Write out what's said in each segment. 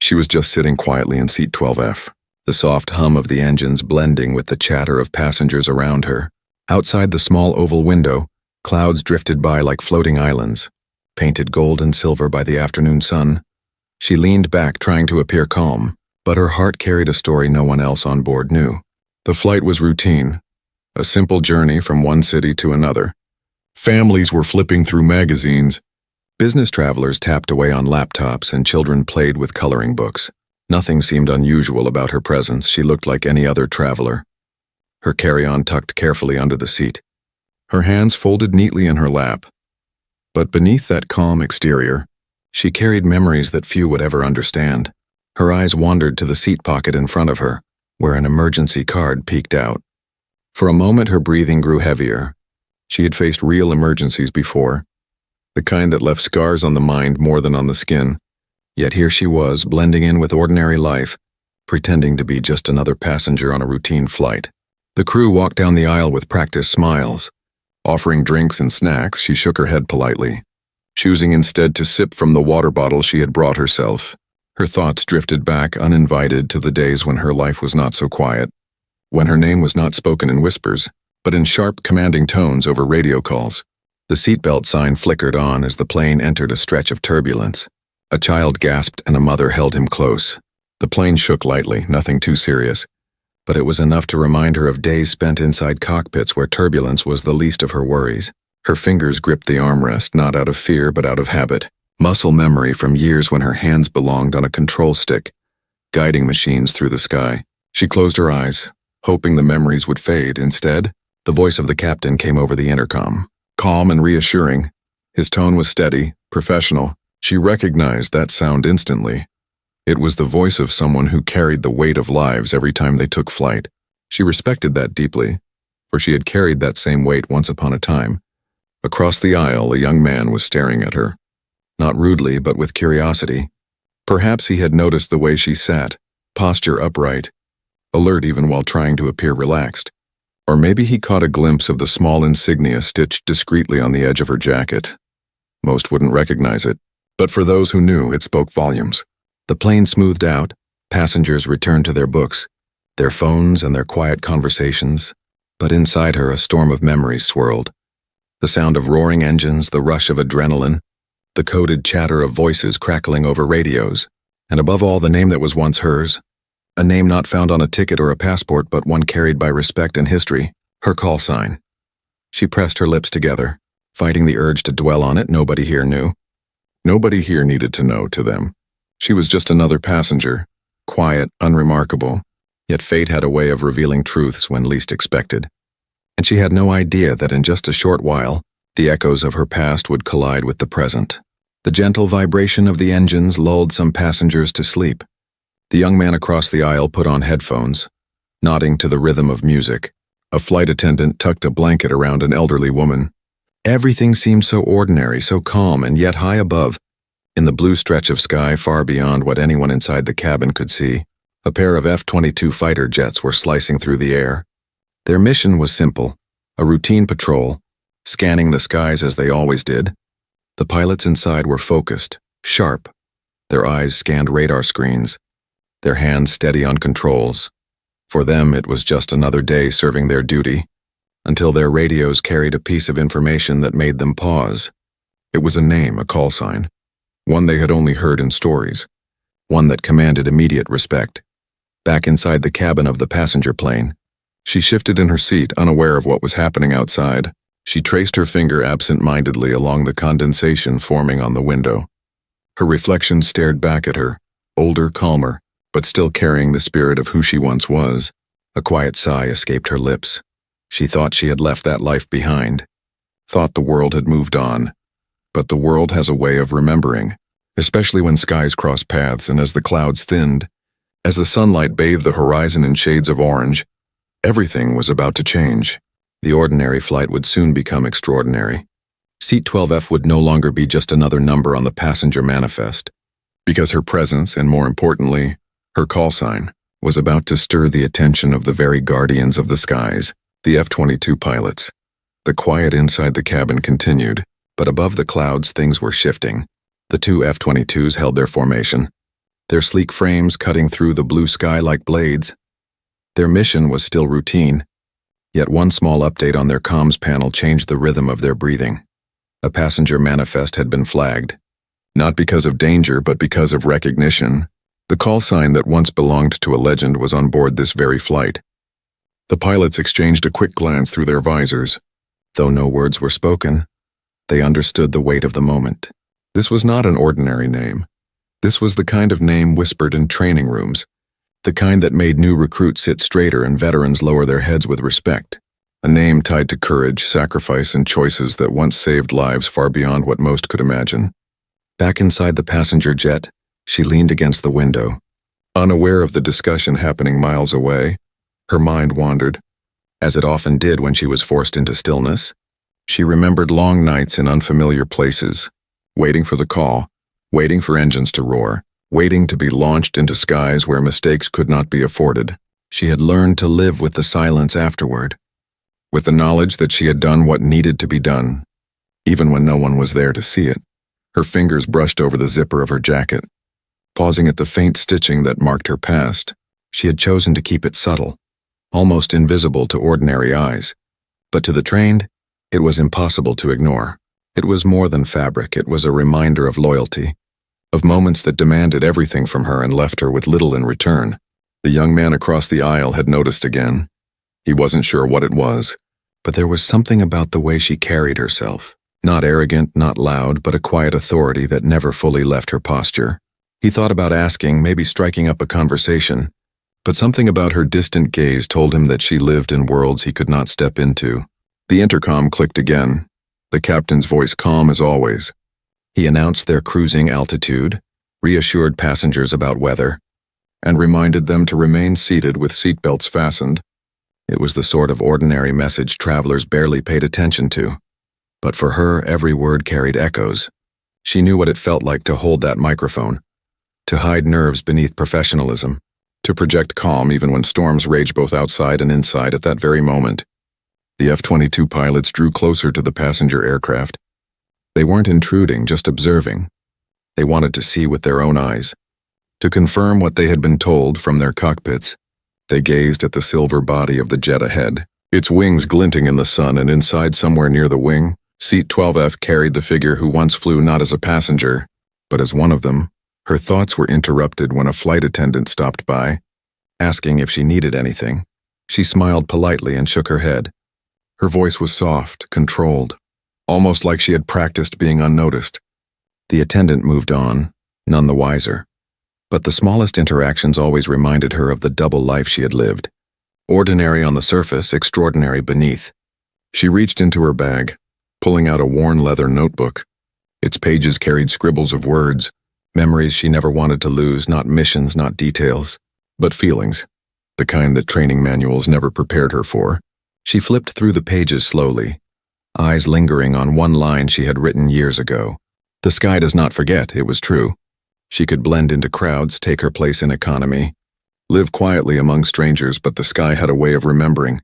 She was just sitting quietly in seat 12F, the soft hum of the engines blending with the chatter of passengers around her. Outside the small oval window, clouds drifted by like floating islands, painted gold and silver by the afternoon sun. She leaned back, trying to appear calm, but her heart carried a story no one else on board knew. The flight was routine, a simple journey from one city to another. Families were flipping through magazines. Business travelers tapped away on laptops and children played with coloring books. Nothing seemed unusual about her presence. She looked like any other traveler. Her carry-on tucked carefully under the seat, her hands folded neatly in her lap. But beneath that calm exterior, she carried memories that few would ever understand. Her eyes wandered to the seat pocket in front of her, where an emergency card peeked out. For a moment, her breathing grew heavier. She had faced real emergencies before, the kind that left scars on the mind more than on the skin. Yet here she was, blending in with ordinary life, pretending to be just another passenger on a routine flight. The crew walked down the aisle with practiced smiles. Offering drinks and snacks, she shook her head politely, choosing instead to sip from the water bottle she had brought herself. Her thoughts drifted back uninvited to the days when her life was not so quiet, when her name was not spoken in whispers, but in sharp, commanding tones over radio calls. The seatbelt sign flickered on as the plane entered a stretch of turbulence. A child gasped and a mother held him close. The plane shook lightly, nothing too serious, but it was enough to remind her of days spent inside cockpits where turbulence was the least of her worries. Her fingers gripped the armrest, not out of fear but out of habit, muscle memory from years when her hands belonged on a control stick, guiding machines through the sky. She closed her eyes, hoping the memories would fade. Instead, the voice of the captain came over the intercom, calm and reassuring. His tone was steady, professional. She recognized that sound instantly. It was the voice of someone who carried the weight of lives every time they took flight. She respected that deeply, for she had carried that same weight once upon a time. Across the aisle, a young man was staring at her, not rudely but with curiosity. Perhaps he had noticed the way she sat, posture upright, alert even while trying to appear relaxed. Or maybe he caught a glimpse of the small insignia stitched discreetly on the edge of her jacket. Most wouldn't recognize it, but for those who knew, it spoke volumes. The plane smoothed out, passengers returned to their books, their phones and their quiet conversations, but inside her a storm of memories swirled. The sound of roaring engines, the rush of adrenaline, the coded chatter of voices crackling over radios, and above all the name that was once hers, a name not found on a ticket or a passport but one carried by respect and history, her call sign. She pressed her lips together, fighting the urge to dwell on it. Nobody here knew. Nobody here needed to know to them. She was just another passenger, quiet, unremarkable, yet fate had a way of revealing truths when least expected. And she had no idea that in just a short while, the echoes of her past would collide with the present. The gentle vibration of the engines lulled some passengers to sleep. The young man across the aisle put on headphones, nodding to the rhythm of music. A flight attendant tucked a blanket around an elderly woman. Everything seemed so ordinary, so calm, and yet high above, in the blue stretch of sky far beyond what anyone inside the cabin could see, a pair of F-22 fighter jets were slicing through the air. Their mission was simple, a routine patrol, scanning the skies as they always did. The pilots inside were focused, sharp. Their eyes scanned radar screens, their hands steady on controls. For them, it was just another day serving their duty, until their radios carried a piece of information that made them pause. It was a name, a call sign. One they had only heard in stories, one that commanded immediate respect. Back inside the cabin of the passenger plane, she shifted in her seat, unaware of what was happening outside. She traced her finger absent-mindedly along the condensation forming on the window. Her reflection stared back at her, older, calmer, but still carrying the spirit of who she once was. A quiet sigh escaped her lips. She thought she had left that life behind, thought the world had moved on. But the world has a way of remembering, especially when skies cross paths and as the clouds thinned, as the sunlight bathed the horizon in shades of orange. Everything was about to change. The ordinary flight would soon become extraordinary. Seat 12F would no longer be just another number on the passenger manifest, because her presence, and more importantly, her call sign, was about to stir the attention of the very guardians of the skies, the F-22 pilots. The quiet inside the cabin continued, but above the clouds things were shifting. The two F-22s held their formation, their sleek frames cutting through the blue sky like blades. Their mission was still routine, yet one small update on their comms panel changed the rhythm of their breathing. A passenger manifest had been flagged. Not because of danger, but because of recognition. The call sign that once belonged to a legend was on board this very flight. The pilots exchanged a quick glance through their visors. Though no words were spoken, they understood the weight of the moment. This was not an ordinary name. This was the kind of name whispered in training rooms, the kind that made new recruits sit straighter and veterans lower their heads with respect. A name tied to courage, sacrifice, and choices that once saved lives far beyond what most could imagine. Back inside the passenger jet, she leaned against the window. Unaware of the discussion happening miles away, her mind wandered, as it often did when she was forced into stillness. She remembered long nights in unfamiliar places, waiting for the call, waiting for engines to roar, waiting to be launched into skies where mistakes could not be afforded. She had learned to live with the silence afterward, with the knowledge that she had done what needed to be done, even when no one was there to see it. Her fingers brushed over the zipper of her jacket. Pausing at the faint stitching that marked her past, she had chosen to keep it subtle, almost invisible to ordinary eyes. But to the trained, it was impossible to ignore. It was more than fabric, it was a reminder of loyalty, of moments that demanded everything from her and left her with little in return. The young man across the aisle had noticed again. He wasn't sure what it was, but there was something about the way she carried herself. Not arrogant, not loud, but a quiet authority that never fully left her posture. He thought about asking, maybe striking up a conversation, but something about her distant gaze told him that she lived in worlds he could not step into. The intercom clicked again, the captain's voice calm as always. He announced their cruising altitude, reassured passengers about weather, and reminded them to remain seated with seatbelts fastened. It was the sort of ordinary message travelers barely paid attention to. But for her, every word carried echoes. She knew what it felt like to hold that microphone, to hide nerves beneath professionalism, to project calm even when storms raged both outside and inside at that very moment. The F-22 pilots drew closer to the passenger aircraft. They weren't intruding, just observing. They wanted to see with their own eyes. To confirm what they had been told from their cockpits, they gazed at the silver body of the jet ahead, its wings glinting in the sun, and inside somewhere near the wing, Seat 12F carried the figure who once flew not as a passenger, but as one of them. Her thoughts were interrupted when a flight attendant stopped by, asking if she needed anything. She smiled politely and shook her head. Her voice was soft, controlled, almost like she had practiced being unnoticed. The attendant moved on, none the wiser. But the smallest interactions always reminded her of the double life she had lived. Ordinary on the surface, extraordinary beneath. She reached into her bag, pulling out a worn leather notebook. Its pages carried scribbles of words, memories she never wanted to lose, not missions, not details, but feelings, the kind that training manuals never prepared her for. She flipped through the pages slowly, eyes lingering on one line she had written years ago. The sky does not forget, it was true. She could blend into crowds, take her place in economy, live quietly among strangers, but the sky had a way of remembering.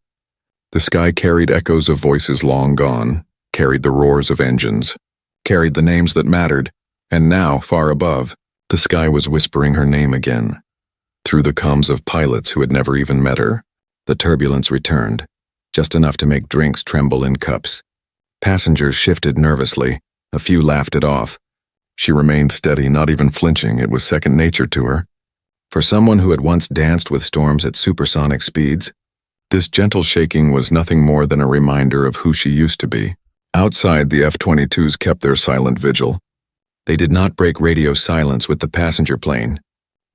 The sky carried echoes of voices long gone, carried the roars of engines, carried the names that mattered, and now, far above, the sky was whispering her name again. Through the comms of pilots who had never even met her, the turbulence returned, just enough to make drinks tremble in cups. Passengers shifted nervously, a few laughed it off. She remained steady, not even flinching. It was second nature to her. For someone who had once danced with storms at supersonic speeds, this gentle shaking was nothing more than a reminder of who she used to be. Outside, the F-22s kept their silent vigil. They did not break radio silence with the passenger plane.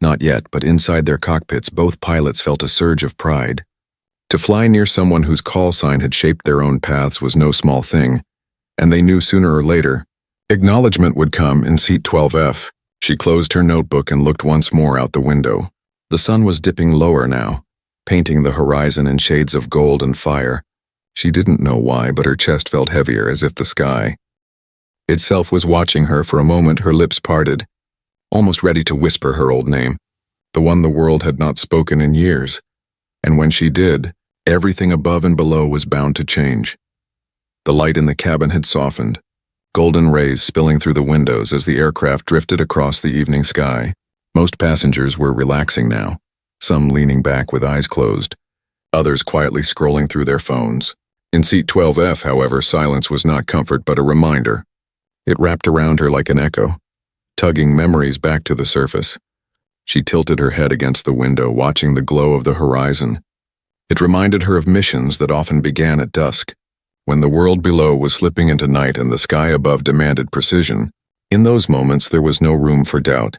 Not yet, but inside their cockpits, both pilots felt a surge of pride. To fly near someone whose call sign had shaped their own paths was no small thing, and they knew sooner or later, acknowledgement would come in Seat 12F. She closed her notebook and looked once more out the window. The sun was dipping lower now, painting the horizon in shades of gold and fire. She didn't know why, but her chest felt heavier, as if the sky itself was watching her. For a moment, her lips parted, almost ready to whisper her old name, the one the world had not spoken in years. And when she did, everything above and below was bound to change. The light in the cabin had softened, golden rays spilling through the windows as the aircraft drifted across the evening sky. Most passengers were relaxing now, some leaning back with eyes closed, others quietly scrolling through their phones. In seat 12F, however, silence was not comfort but a reminder. It wrapped around her like an echo, tugging memories back to the surface. She tilted her head against the window, watching the glow of the horizon. It reminded her of missions that often began at dusk, when the world below was slipping into night and the sky above demanded precision. In those moments, there was no room for doubt,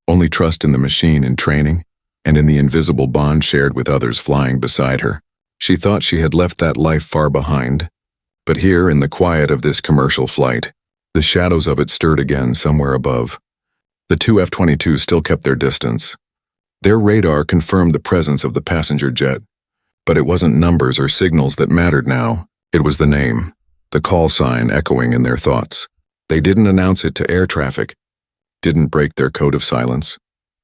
only trust in the machine in training and in the invisible bond shared with others flying beside her. She thought she had left that life far behind, but here in the quiet of this commercial flight, the shadows of it stirred again somewhere above. The two F-22s still kept their distance. Their radar confirmed the presence of the passenger jet, but it wasn't numbers or signals that mattered now. It was the name, the call sign echoing in their thoughts. They didn't announce it to air traffic, didn't break their code of silence.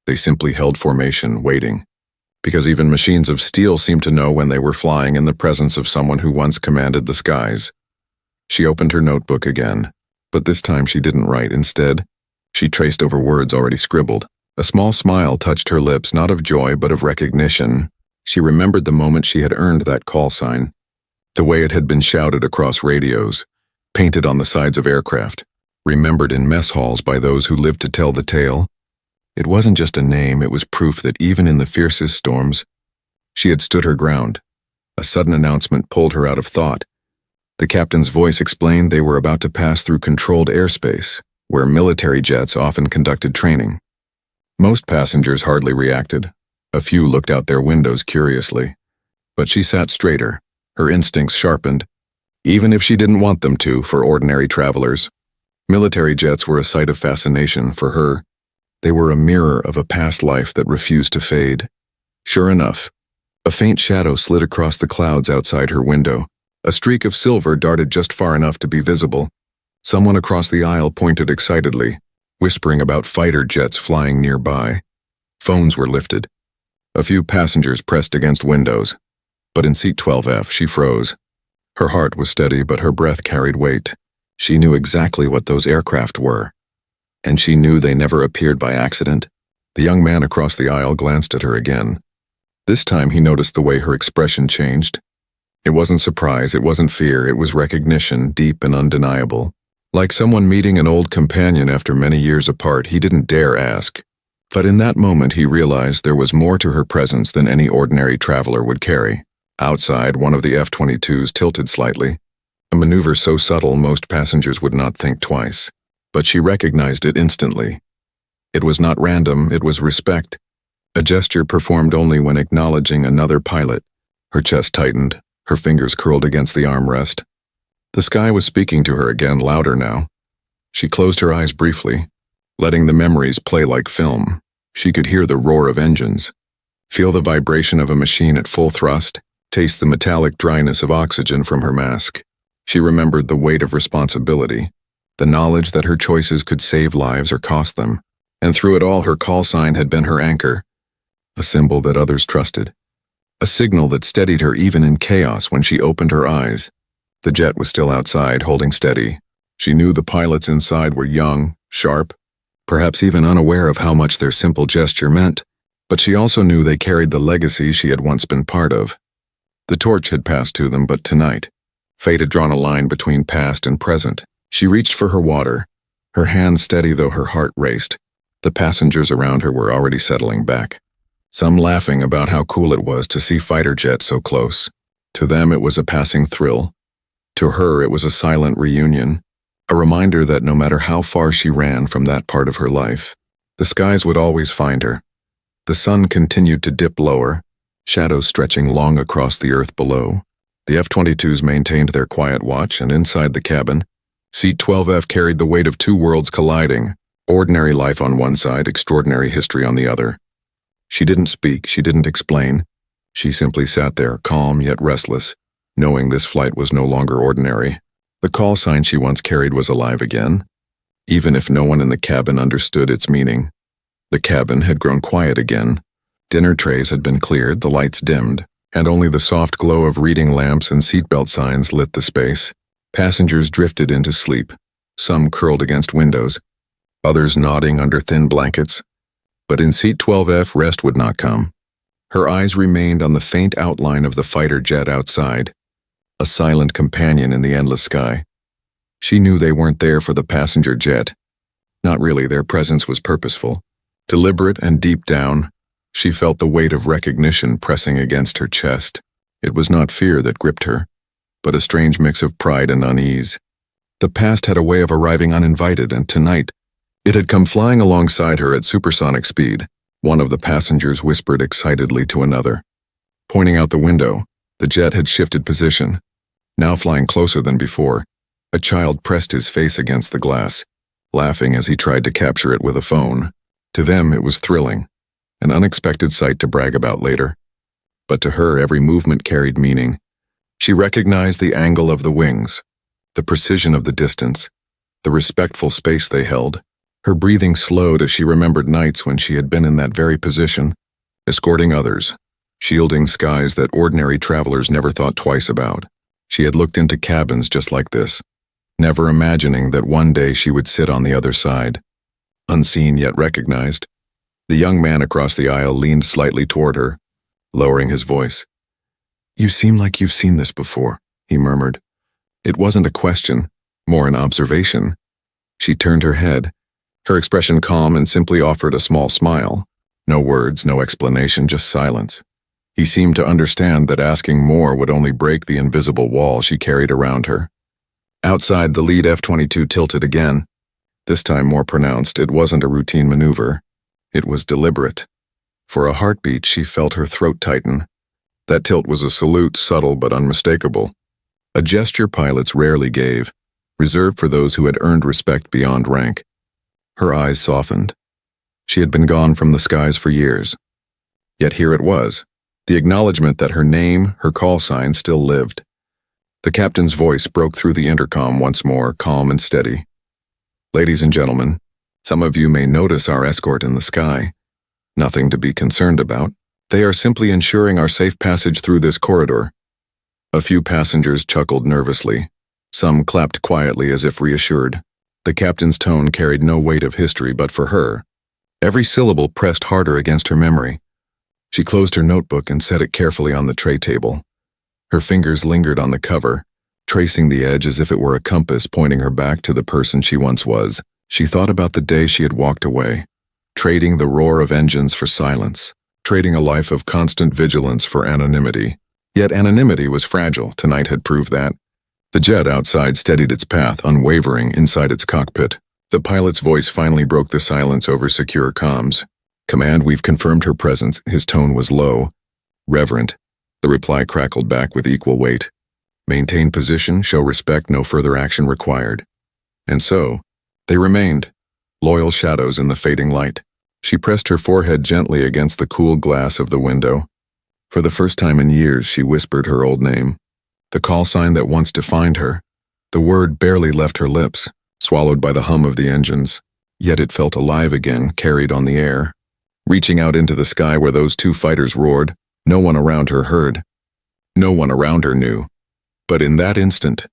They simply held formation, waiting, because even machines of steel seemed to know when they were flying in the presence of someone who once commanded the skies. She opened her notebook again, but this time she didn't write. Instead, she traced over words already scribbled. A small smile touched her lips, not of joy but of recognition. She remembered the moment she had earned that call sign, the way it had been shouted across radios, painted on the sides of aircraft, remembered in mess halls by those who lived to tell the tale. It wasn't just a name, it was proof that even in the fiercest storms, she had stood her ground. A sudden announcement pulled her out of thought. The captain's voice explained they were about to pass through controlled airspace, where military jets often conducted training. Most passengers hardly reacted. A few looked out their windows curiously. But she sat straighter, her instincts sharpened, even if she didn't want them to for ordinary travelers. Military jets were a sight of fascination for her. They were a mirror of a past life that refused to fade. Sure enough, a faint shadow slid across the clouds outside her window. A streak of silver darted just far enough to be visible. Someone across the aisle pointed excitedly, whispering about fighter jets flying nearby. Phones were lifted. A few passengers pressed against windows, but in seat 12F she froze. Her heart was steady, but her breath carried weight. She knew exactly what those aircraft were, and she knew they never appeared by accident. The young man across the aisle glanced at her again. This time he noticed the way her expression changed. It wasn't surprise, it wasn't fear, it was recognition, deep and undeniable. Like someone meeting an old companion after many years apart, he didn't dare ask. But in that moment he realized there was more to her presence than any ordinary traveler would carry. Outside, one of the F-22s tilted slightly, a maneuver so subtle most passengers would not think twice. But she recognized it instantly. It was not random, it was respect. A gesture performed only when acknowledging another pilot. Her chest tightened, her fingers curled against the armrest. The sky was speaking to her again, louder now. She closed her eyes briefly, letting the memories play like film. She could hear the roar of engines, feel the vibration of a machine at full thrust, taste the metallic dryness of oxygen from her mask. She remembered the weight of responsibility, the knowledge that her choices could save lives or cost them. And through it all, her call sign had been her anchor, a symbol that others trusted, a signal that steadied her even in chaos. When she opened her eyes, the jet was still outside, holding steady. She knew the pilots inside were young, sharp, perhaps even unaware of how much their simple gesture meant, but she also knew they carried the legacy she had once been part of. The torch had passed to them, but tonight, fate had drawn a line between past and present. She reached for her water, her hand steady though her heart raced. The passengers around her were already settling back, some laughing about how cool it was to see fighter jets so close. To them it was a passing thrill. To her it was a silent reunion, a reminder that no matter how far she ran from that part of her life, the skies would always find her. The sun continued to dip lower, shadows stretching long across the earth below. The F-22s maintained their quiet watch, and inside the cabin, seat 12F carried the weight of two worlds colliding, ordinary life on one side, extraordinary history on the other. She didn't speak, she didn't explain. She simply sat there, calm yet restless, knowing this flight was no longer ordinary. The call sign she once carried was alive again, even if no one in the cabin understood its meaning. The cabin had grown quiet again. Dinner trays had been cleared, the lights dimmed, and only the soft glow of reading lamps and seatbelt signs lit the space. Passengers drifted into sleep, some curled against windows, others nodding under thin blankets. But in seat 12F, rest would not come. Her eyes remained on the faint outline of the fighter jet outside, a silent companion in the endless sky. She knew they weren't there for the passenger jet. Not really, their presence was purposeful. Deliberate and deep down, she felt the weight of recognition pressing against her chest. It was not fear that gripped her, but a strange mix of pride and unease. The past had a way of arriving uninvited, and tonight, it had come flying alongside her at supersonic speed. One of the passengers whispered excitedly to another. Pointing out the window, the jet had shifted position, now flying closer than before. A child pressed his face against the glass, laughing as he tried to capture it with a phone. To them, it was thrilling, an unexpected sight to brag about later. But to her, every movement carried meaning. She recognized the angle of the wings, the precision of the distance, the respectful space they held. Her breathing slowed as she remembered nights when she had been in that very position, escorting others, shielding skies that ordinary travelers never thought twice about. She had looked into cabins just like this, never imagining that one day she would sit on the other side. Unseen yet recognized, the young man across the aisle leaned slightly toward her, lowering his voice. "You seem like you've seen this before," he murmured. It wasn't a question, more an observation. She turned her head, her expression calm, and simply offered a small smile. No words, no explanation, just silence. He seemed to understand that asking more would only break the invisible wall she carried around her. Outside, the lead F-22 tilted again. This time more pronounced. It wasn't a routine maneuver. It was deliberate. For a heartbeat, she felt her throat tighten. That tilt was a salute, subtle but unmistakable. A gesture pilots rarely gave, reserved for those who had earned respect beyond rank. Her eyes softened. She had been gone from the skies for years. Yet here it was, the acknowledgement that her name, her call sign, still lived. The captain's voice broke through the intercom once more, calm and steady. "Ladies and gentlemen, some of you may notice our escort in the sky. Nothing to be concerned about. They are simply ensuring our safe passage through this corridor." A few passengers chuckled nervously. Some clapped quietly as if reassured. The captain's tone carried no weight of history, but for her, every syllable pressed harder against her memory. She closed her notebook and set it carefully on the tray table. Her fingers lingered on the cover, tracing the edge as if it were a compass pointing her back to the person she once was. She thought about the day she had walked away, trading the roar of engines for silence, trading a life of constant vigilance for anonymity. Yet anonymity was fragile. Tonight had proved that. The jet outside steadied its path, unwavering inside its cockpit. The pilot's voice finally broke the silence over secure comms. "Command, we've confirmed her presence." His tone was low, reverent. The reply crackled back with equal weight. "Maintain position, show respect, no further action required." And so, they remained, loyal shadows in the fading light. She pressed her forehead gently against the cool glass of the window. For the first time in years, she whispered her old name. The call sign that once defined her. The word barely left her lips, swallowed by the hum of the engines. Yet it felt alive again, carried on the air. Reaching out into the sky where those two fighters roared, no one around her heard. No one around her knew. But in that instant,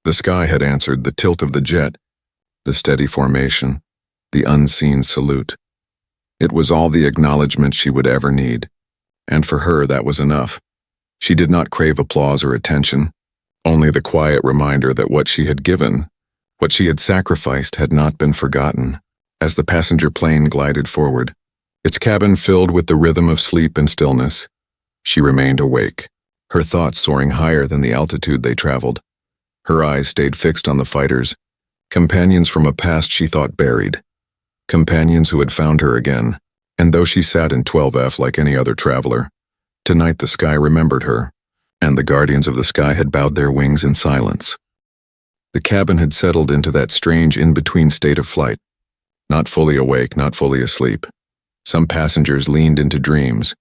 the sky had answered the tilt of the jet, the steady formation, the unseen salute. It was all the acknowledgement she would ever need. And for her, that was enough. She did not crave applause or attention, only the quiet reminder that what she had given, what she had sacrificed, had not been forgotten. As the passenger plane glided forward, its cabin filled with the rhythm of sleep and stillness, she remained awake, her thoughts soaring higher than the altitude they traveled. Her eyes stayed fixed on the fighters, companions from a past she thought buried, companions who had found her again. And though she sat in 12F like any other traveler, tonight the sky remembered her, and the guardians of the sky had bowed their wings in silence. The cabin had settled into that strange in-between state of flight, not fully awake, not fully asleep. Some passengers leaned into dreams.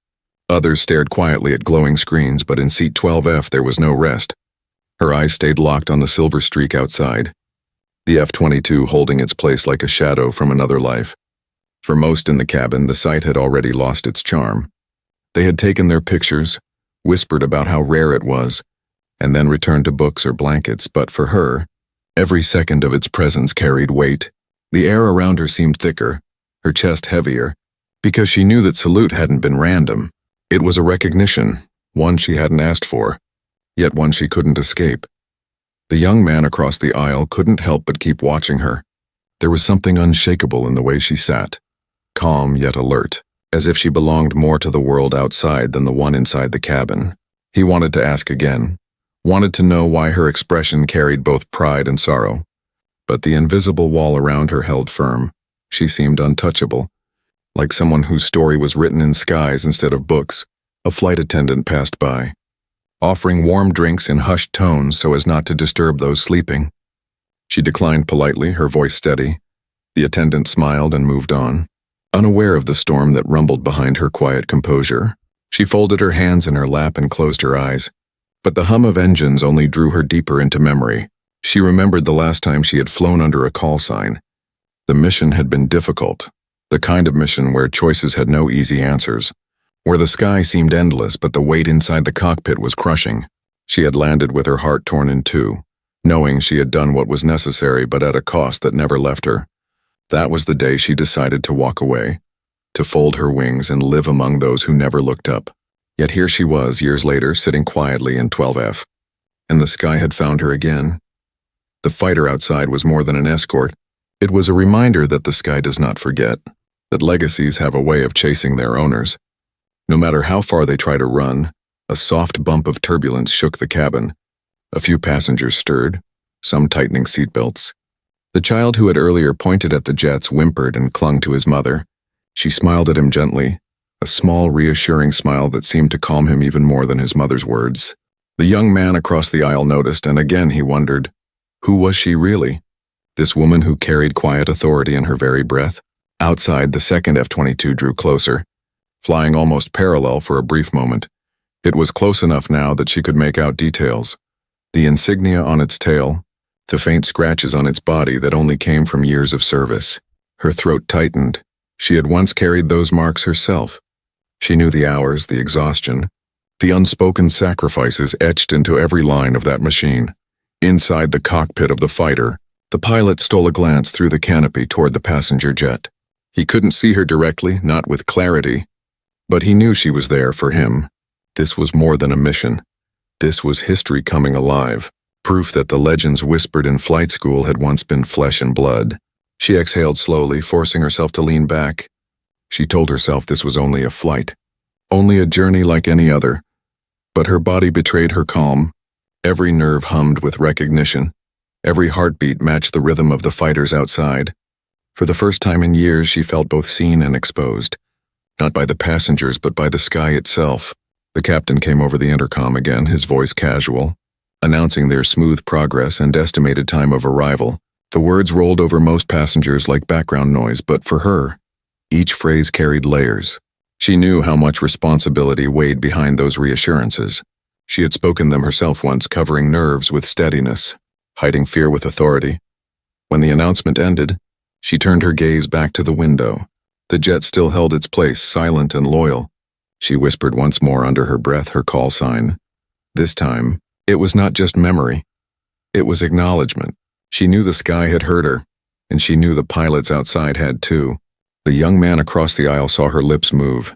Others stared quietly at glowing screens, but in seat 12F there was no rest. Her eyes stayed locked on the silver streak outside, the F-22 holding its place like a shadow from another life. For most in the cabin, the sight had already lost its charm. They had taken their pictures, whispered about how rare it was, and then returned to books or blankets, but for her, every second of its presence carried weight. The air around her seemed thicker, her chest heavier, Because she knew that salute hadn't been random. It was a recognition, one she hadn't asked for, yet one she couldn't escape. The young man across the aisle couldn't help but keep watching her. There was something unshakable in the way she sat, calm yet alert, as if she belonged more to the world outside than the one inside the cabin. He wanted to ask again, wanted to know why her expression carried both pride and sorrow. But the invisible wall around her held firm. She seemed untouchable, like someone whose story was written in skies instead of books. A flight attendant passed by, offering warm drinks in hushed tones so as not to disturb those sleeping. She declined politely, her voice steady. The attendant smiled and moved on, unaware of the storm that rumbled behind her quiet composure. She folded her hands in her lap and closed her eyes. But the hum of engines only drew her deeper into memory. She remembered the last time she had flown under a call sign. The mission had been difficult, the kind of mission where choices had no easy answers, where the sky seemed endless but the weight inside the cockpit was crushing. She had landed with her heart torn in two, knowing she had done what was necessary but at a cost that never left her. That was the day she decided to walk away, to fold her wings and live among those who never looked up. Yet here she was, years later, sitting quietly in 12F. And the sky had found her again. The fighter outside was more than an escort. It was a reminder that the sky does not forget, that legacies have a way of chasing their owners. No matter how far they try to run, a soft bump of turbulence shook the cabin. A few passengers stirred, some tightening seatbelts. The child who had earlier pointed at the jets whimpered and clung to his mother. She smiled at him gently, a small, reassuring smile that seemed to calm him even more than his mother's words. The young man across the aisle noticed, and again he wondered, who was she really? This woman who carried quiet authority in her very breath? Outside, the second F-22 drew closer, flying almost parallel for a brief moment. It was close enough now that she could make out details. The insignia on its tail, the faint scratches on its body that only came from years of service. Her throat tightened. She had once carried those marks herself. She knew the hours, the exhaustion, the unspoken sacrifices etched into every line of that machine. Inside the cockpit of the fighter, the pilot stole a glance through the canopy toward the passenger jet. He couldn't see her directly, not with clarity, but he knew she was there for him. This was more than a mission. This was history coming alive, proof that the legends whispered in flight school had once been flesh and blood. She exhaled slowly, forcing herself to lean back. She told herself this was only a flight, only a journey like any other. But her body betrayed her calm. Every nerve hummed with recognition. Every heartbeat matched the rhythm of the fighters outside. For the first time in years, she felt both seen and exposed, not by the passengers but by the sky itself. The captain came over the intercom again, his voice casual, announcing their smooth progress and estimated time of arrival. The words rolled over most passengers like background noise, but for her, each phrase carried layers. She knew how much responsibility weighed behind those reassurances. She had spoken them herself once, covering nerves with steadiness, hiding fear with authority. When the announcement ended, she turned her gaze back to the window. The jet still held its place, silent and loyal. She whispered once more under her breath her call sign. This time, it was not just memory. It was acknowledgement. She knew the sky had heard her, and she knew the pilots outside had too. The young man across the aisle saw her lips move.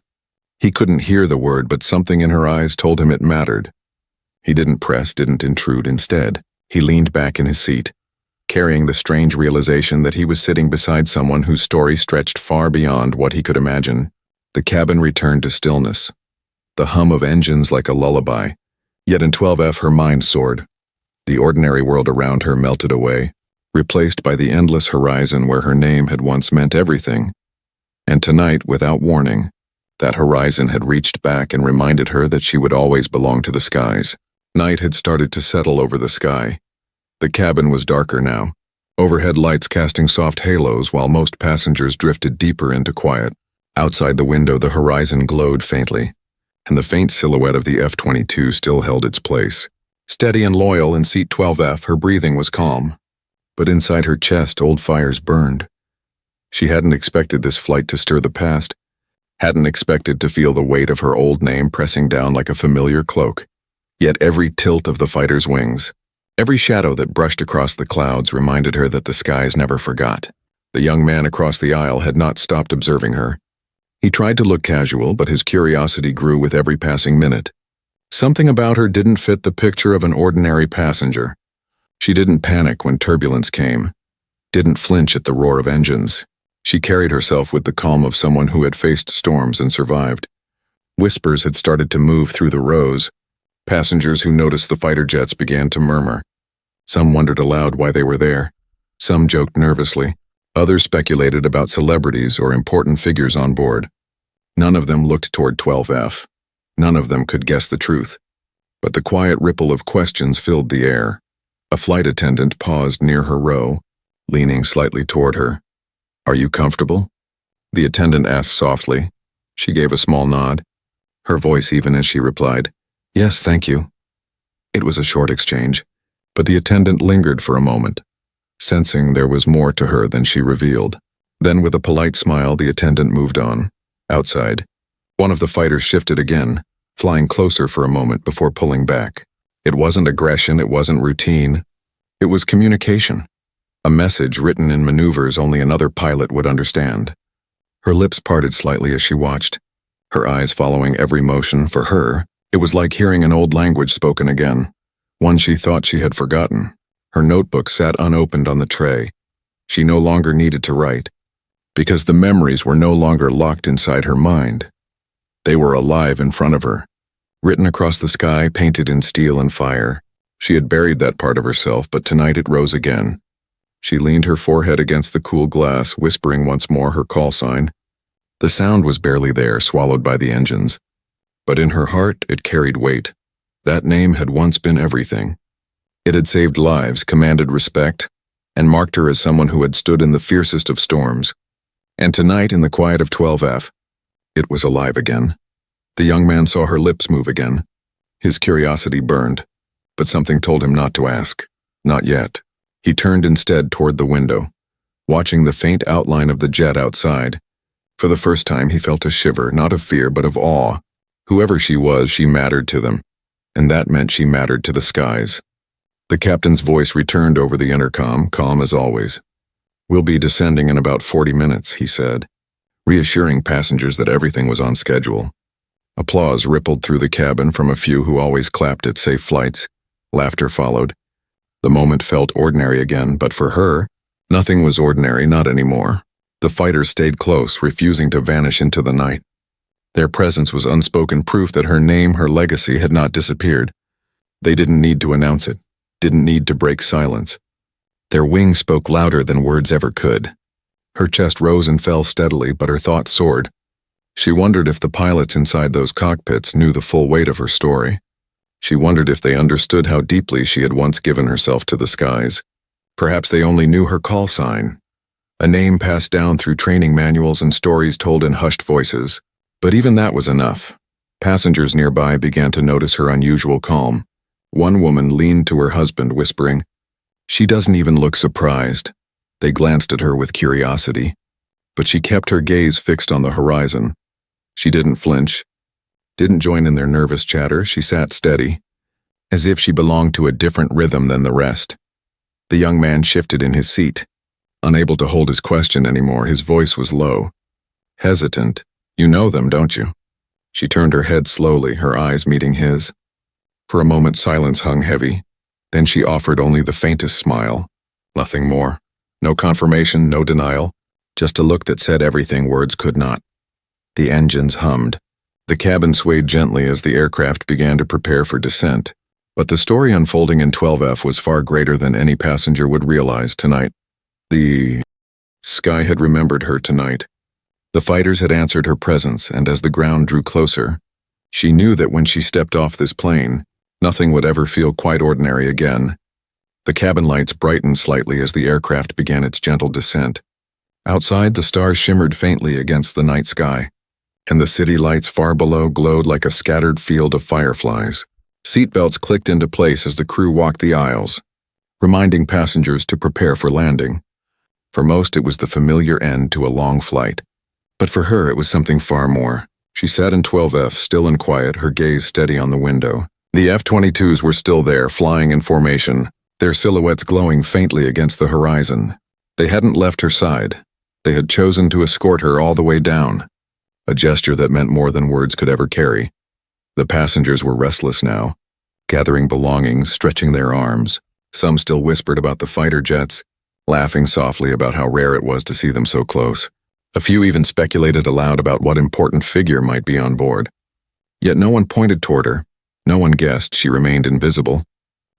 He couldn't hear the word, but something in her eyes told him it mattered. He didn't press, didn't intrude. Instead, he leaned back in his seat, carrying the strange realization that he was sitting beside someone whose story stretched far beyond what he could imagine. The cabin returned to stillness, the hum of engines like a lullaby. Yet in 12F her mind soared. The ordinary world around her melted away, replaced by the endless horizon where her name had once meant everything. And tonight, without warning, that horizon had reached back and reminded her that she would always belong to the skies. Night had started to settle over the sky. The cabin was darker now, overhead lights casting soft halos while most passengers drifted deeper into quiet. Outside the window, the horizon glowed faintly, and the faint silhouette of the F-22 still held its place. Steady and loyal in seat 12F, her breathing was calm, but inside her chest old fires burned. She hadn't expected this flight to stir the past, hadn't expected to feel the weight of her old name pressing down like a familiar cloak. Yet every tilt of the fighter's wings, every shadow that brushed across the clouds reminded her that the skies never forgot. The young man across the aisle had not stopped observing her. He tried to look casual, but his curiosity grew with every passing minute. Something about her didn't fit the picture of an ordinary passenger. She didn't panic when turbulence came, didn't flinch at the roar of engines. She carried herself with the calm of someone who had faced storms and survived. Whispers had started to move through the rows. Passengers who noticed the fighter jets began to murmur. Some wondered aloud why they were there. Some joked nervously. Others speculated about celebrities or important figures on board. None of them looked toward 12F. None of them could guess the truth. But the quiet ripple of questions filled the air. A flight attendant paused near her row, leaning slightly toward her. "Are you comfortable?" The attendant asked softly. She gave a small nod, her voice even as she replied, "Yes, thank you." It was a short exchange, but the attendant lingered for a moment, sensing there was more to her than she revealed. Then with a polite smile, the attendant moved on. Outside, one of the fighters shifted again, flying closer for a moment before pulling back. It wasn't aggression, it wasn't routine. It was communication. A message written in maneuvers only another pilot would understand. Her lips parted slightly as she watched, her eyes following every motion. For her, it was like hearing an old language spoken again, one she thought she had forgotten. Her notebook sat unopened on the tray. She no longer needed to write, because the memories were no longer locked inside her mind. They were alive in front of her, written across the sky, painted in steel and fire. She had buried that part of herself, but tonight it rose again. She leaned her forehead against the cool glass, whispering once more her call sign. The sound was barely there, swallowed by the engines. But in her heart, it carried weight. That name had once been everything. It had saved lives, commanded respect, and marked her as someone who had stood in the fiercest of storms. And tonight, in the quiet of 12F, it was alive again. The young man saw her lips move again. His curiosity burned, but something told him not to ask. Not yet. He turned instead toward the window, watching the faint outline of the jet outside. For the first time, he felt a shiver, not of fear, but of awe. Whoever she was, she mattered to them, and that meant she mattered to the skies. The captain's voice returned over the intercom, calm as always. "We'll be descending in about 40 minutes, he said, reassuring passengers that everything was on schedule. Applause rippled through the cabin from a few who always clapped at safe flights. Laughter followed. The moment felt ordinary again, but for her, nothing was ordinary, not anymore. The fighters stayed close, refusing to vanish into the night. Their presence was unspoken proof that her name, her legacy, had not disappeared. They didn't need to announce it, didn't need to break silence. Their wings spoke louder than words ever could. Her chest rose and fell steadily, but her thoughts soared. She wondered if the pilots inside those cockpits knew the full weight of her story. She wondered if they understood how deeply she had once given herself to the skies. Perhaps they only knew her call sign, a name passed down through training manuals and stories told in hushed voices. But even that was enough. Passengers nearby began to notice her unusual calm. One woman leaned to her husband, whispering, "She doesn't even look surprised." They glanced at her with curiosity, but she kept her gaze fixed on the horizon. She didn't flinch, didn't join in their nervous chatter. She sat steady, as if she belonged to a different rhythm than the rest. The young man shifted in his seat, unable to hold his question anymore. His voice was low, hesitant. "You know them, don't you?" She turned her head slowly, her eyes meeting his. For a moment, silence hung heavy. Then she offered only the faintest smile. Nothing more. No confirmation, no denial. Just a look that said everything words could not. The engines hummed. The cabin swayed gently as the aircraft began to prepare for descent. But the story unfolding in 12F was far greater than any passenger would realize tonight. The sky had remembered her tonight. The fighters had answered her presence, and as the ground drew closer, she knew that when she stepped off this plane, nothing would ever feel quite ordinary again. The cabin lights brightened slightly as the aircraft began its gentle descent. Outside, the stars shimmered faintly against the night sky, and the city lights far below glowed like a scattered field of fireflies. Seatbelts clicked into place as the crew walked the aisles, reminding passengers to prepare for landing. For most, it was the familiar end to a long flight. But for her, it was something far more. She sat in 12F, still and quiet, her gaze steady on the window. The F-22s were still there, flying in formation, their silhouettes glowing faintly against the horizon. They hadn't left her side. They had chosen to escort her all the way down. a gesture that meant more than words could ever carry. The passengers were restless now, gathering belongings, stretching their arms. Some still whispered about the fighter jets, laughing softly about how rare it was to see them so close. A few even speculated aloud about what important figure might be on board. Yet no one pointed toward her. No one guessed she remained invisible.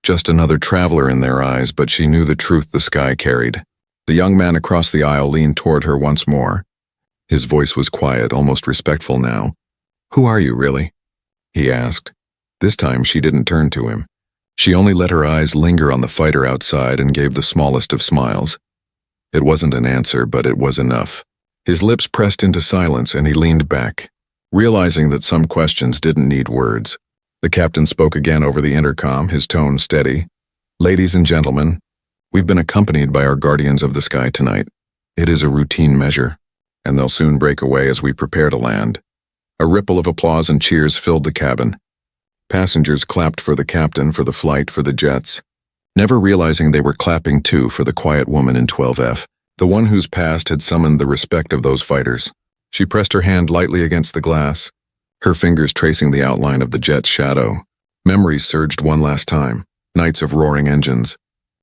Just another traveler in their eyes, but she knew the truth the sky carried. The young man across the aisle leaned toward her once more. His voice was quiet, almost respectful now. "Who are you, really?" he asked. This time she didn't turn to him. She only let her eyes linger on the fighter outside and gave the smallest of smiles. It wasn't an answer, but it was enough. His lips pressed into silence and he leaned back, realizing that some questions didn't need words. The captain spoke again over the intercom, his tone steady. "Ladies and gentlemen, we've been accompanied by our guardians of the sky tonight. It is a routine measure, and they'll soon break away as we prepare to land." A ripple of applause and cheers filled the cabin. Passengers clapped for the captain, for the flight, for the jets, never realizing they were clapping too for the quiet woman in 12F, the one whose past had summoned the respect of those fighters. She pressed her hand lightly against the glass, her fingers tracing the outline of the jet's shadow. Memories surged one last time, nights of roaring engines,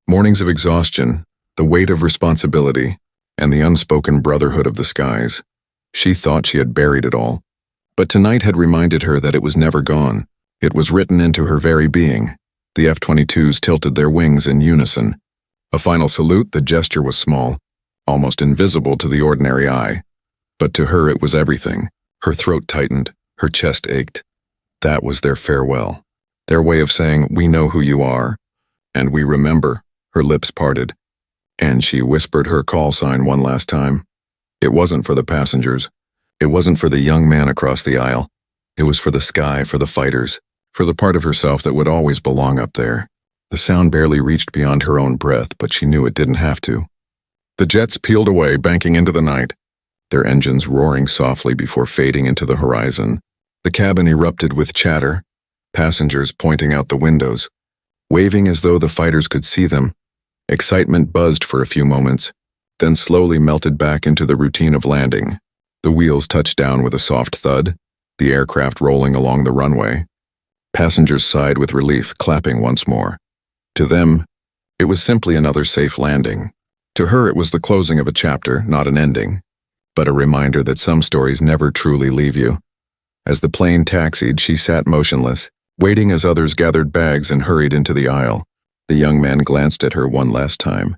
mornings of exhaustion, the weight of responsibility, and the unspoken brotherhood of the skies. She thought she had buried it all, but tonight had reminded her that it was never gone. It was written into her very being. The F-22s tilted their wings in unison. A final salute, the gesture was small, almost invisible to the ordinary eye. But to her it was everything. Her throat tightened, her chest ached. That was their farewell. Their way of saying, "We know who you are, and we remember." Her lips parted, and she whispered her call sign one last time. It wasn't for the passengers. It wasn't for the young man across the aisle. It was for the sky, for the fighters, for the part of herself that would always belong up there. The sound barely reached beyond her own breath, but she knew it didn't have to. The jets peeled away, banking into the night, their engines roaring softly before fading into the horizon. The cabin erupted with chatter, passengers pointing out the windows, waving as though the fighters could see them. Excitement buzzed for a few moments, then slowly melted back into the routine of landing. The wheels touched down with a soft thud, the aircraft rolling along the runway. Passengers sighed with relief, clapping once more. To them, it was simply another safe landing. To her, it was the closing of a chapter, not an ending, but a reminder that some stories never truly leave you. As the plane taxied, she sat motionless, waiting as others gathered bags and hurried into the aisle. The young man glanced at her one last time.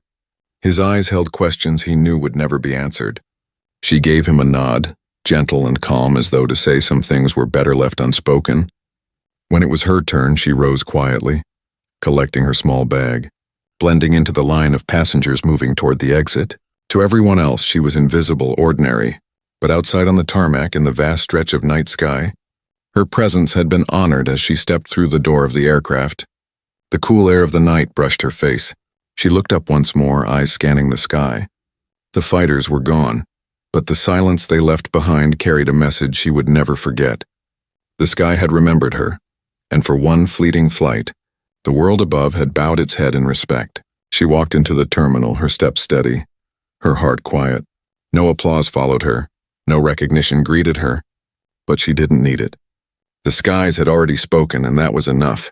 His eyes held questions he knew would never be answered. She gave him a nod, gentle and calm, as though to say some things were better left unspoken. When it was her turn, she rose quietly, collecting her small bag, blending into the line of passengers moving toward the exit. To everyone else, she was invisible, ordinary, but outside on the tarmac in the vast stretch of night sky, her presence had been honored as she stepped through the door of the aircraft. The cool air of the night brushed her face. She looked up once more, eyes scanning the sky. The fighters were gone, but the silence they left behind carried a message she would never forget. The sky had remembered her, and for one fleeting flight, the world above had bowed its head in respect. She walked into the terminal, her steps steady, her heart quiet. No applause followed her, no recognition greeted her, but she didn't need it. The skies had already spoken, and that was enough.